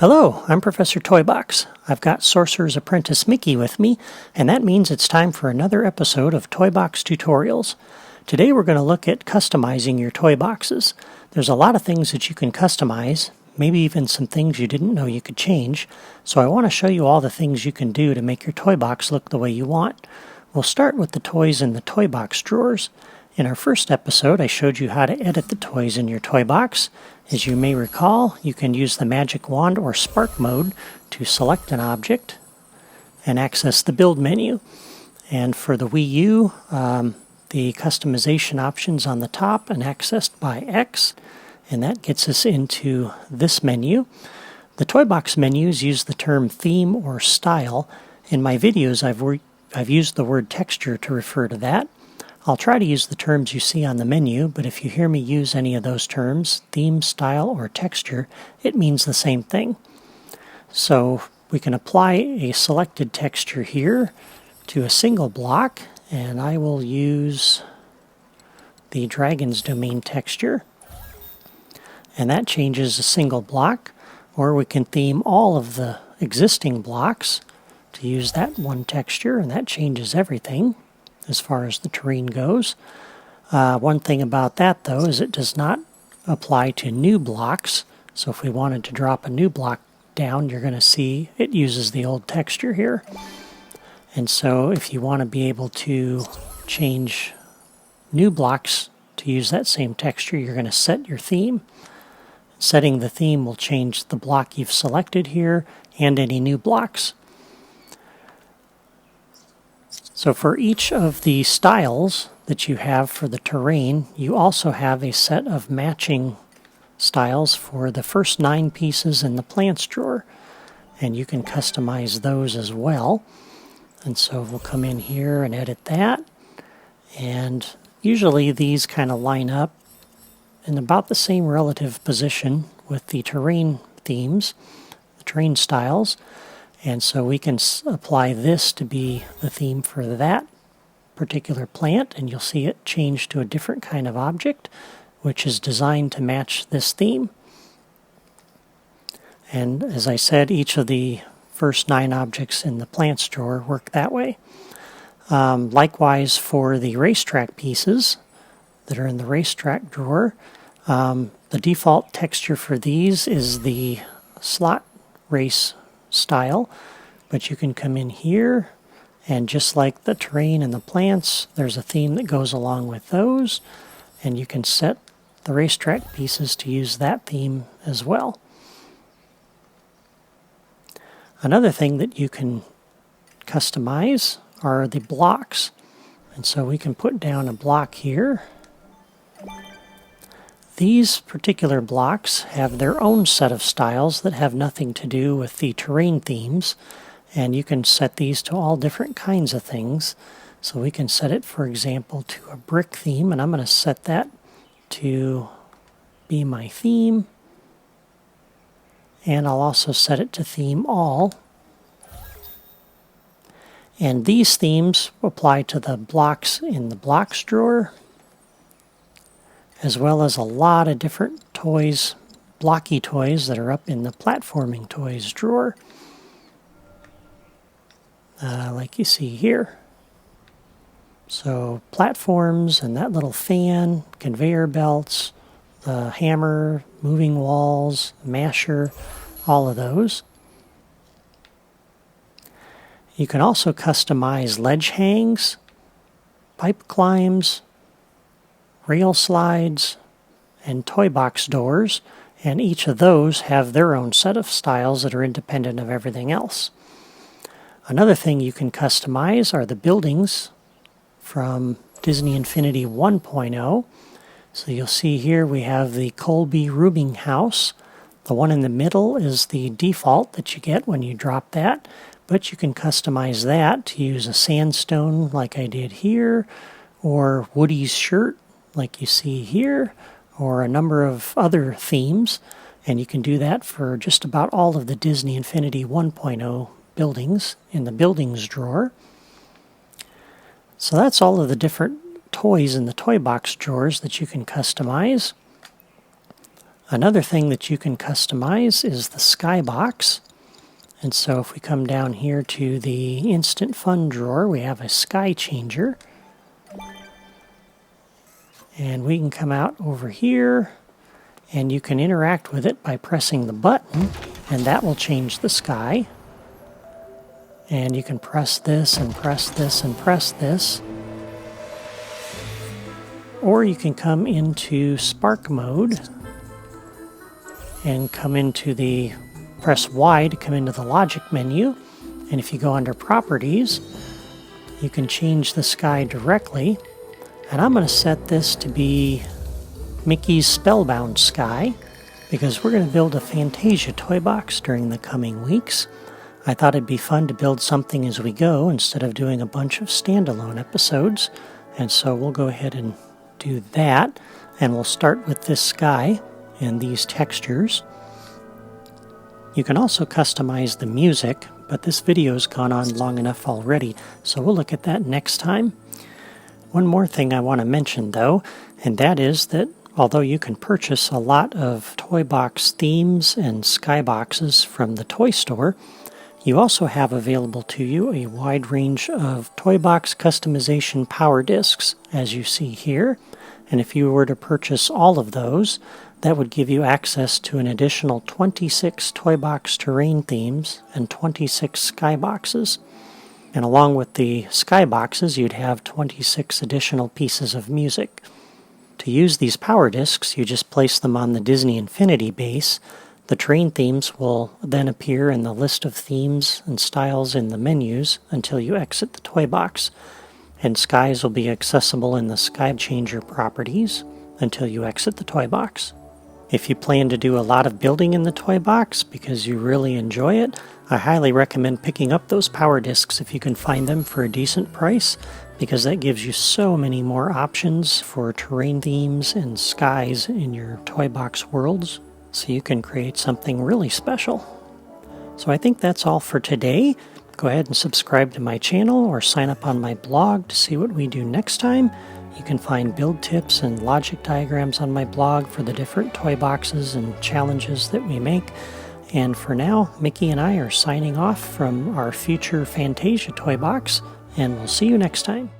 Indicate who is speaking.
Speaker 1: Hello, I'm Professor Toybox. I've got Sorcerer's Apprentice Mickey with me, and that means it's time for another episode of Toybox Tutorials. Today we're going to look at customizing your toy boxes. There's a lot of things that you can customize, maybe even some things you didn't know you could change, so I want to show you all the things you can do to make your toy box look the way you want. We'll start with the toys in the toy box drawers. In our first episode, I showed you how to edit the toys in your toy box. As you may recall, you can use the magic wand or spark mode to select an object and access the build menu. And for the Wii U, the customization options on the top and accessed by X, and that gets us into this menu. The toy box menus use the term theme or style. In my videos, I've used the word texture to refer to that. I'll try to use the terms you see on the menu, but if you hear me use any of those terms, theme, style, or texture, it means the same thing. So we can apply a selected texture here to a single block, and I will use the Dragon's Domain texture, and that changes a single block, or we can theme all of the existing blocks to use that one texture, and that changes everything as far as the terrain goes. One thing about that, though, is it does not apply to new blocks. So if we wanted to drop a new block down, you're going to see it uses the old texture here. And so if you want to be able to change new blocks to use that same texture, you're going to set your theme. Setting the theme will change the block you've selected here and any new blocks. So for each of the styles that you have for the terrain, you also have a set of matching styles for the first 9 pieces in the plants drawer. And you can customize those as well. And so we'll come in here and edit that. And usually these kind of line up in about the same relative position with the terrain themes, the terrain styles. And so we can apply this to be the theme for that particular plant, and you'll see it change to a different kind of object, which is designed to match this theme. And as I said, each of the first 9 objects in the plants drawer work that way. Likewise for the racetrack pieces that are in the racetrack drawer, the default texture for these is the slot race style, but you can come in here and just like the terrain and the plants, there's a theme that goes along with those, and you can set the racetrack pieces to use that theme as well. Another thing that you can customize are the blocks, and so we can put down a block here. These particular blocks have their own set of styles that have nothing to do with the terrain themes, and you can set these to all different kinds of things. So we can set it, for example, to a brick theme, and I'm going to set that to be my theme, and I'll also set it to theme all. And these themes apply to the blocks in the blocks drawer, as well as a lot of different toys, blocky toys that are up in the platforming toys drawer, like you see here. So platforms and that little fan, conveyor belts, the hammer, moving walls, masher, all of those. You can also customize ledge hangs, pipe climbs, rail slides, and toy box doors, and each of those have their own set of styles that are independent of everything else. Another thing you can customize are the buildings from Disney Infinity 1.0. So you'll see here we have the Colby Rooming House. The one in the middle is the default that you get when you drop that, but you can customize that to use a sandstone like I did here, or Woody's shirt like you see here, or a number of other themes, and you can do that for just about all of the Disney Infinity 1.0 buildings in the buildings drawer. So that's all of the different toys in the toy box drawers that you can customize. Another thing that you can customize is the skybox. And so if we come down here to the Instant Fun drawer, we have a sky changer. And we can come out over here, and you can interact with it by pressing the button, and that will change the sky. And you can press this and press this and press this. Or you can come into Spark mode and come into the press Y to come into the logic menu. And if you go under properties, you can change the sky directly. And I'm going to set this to be Mickey's Spellbound Sky, because we're going to build a Fantasia toy box during the coming weeks. I thought it'd be fun to build something as we go instead of doing a bunch of standalone episodes. And so we'll go ahead and do that. And we'll start with this sky and these textures. You can also customize the music, but this video's gone on long enough already, so we'll look at that next time. One more thing I want to mention though, and that is that although you can purchase a lot of toy box themes and skyboxes from the toy store, you also have available to you a wide range of toy box customization power discs, as you see here. And if you were to purchase all of those, that would give you access to an additional 26 toy box terrain themes and 26 skyboxes. And along with the skyboxes, you'd have 26 additional pieces of music. To use these power discs, you just place them on the Disney Infinity base. The terrain themes will then appear in the list of themes and styles in the menus until you exit the toy box. And skies will be accessible in the Sky Changer properties until you exit the toy box. If you plan to do a lot of building in the toy box because you really enjoy it, I highly recommend picking up those power discs if you can find them for a decent price, because that gives you so many more options for terrain themes and skies in your toy box worlds, so you can create something really special. So I think that's all for today. Go ahead and subscribe to my channel or sign up on my blog to see what we do next time. You can find build tips and logic diagrams on my blog for the different toy boxes and challenges that we make. And for now, Mickey and I are signing off from our future Fantasia toy box, and we'll see you next time.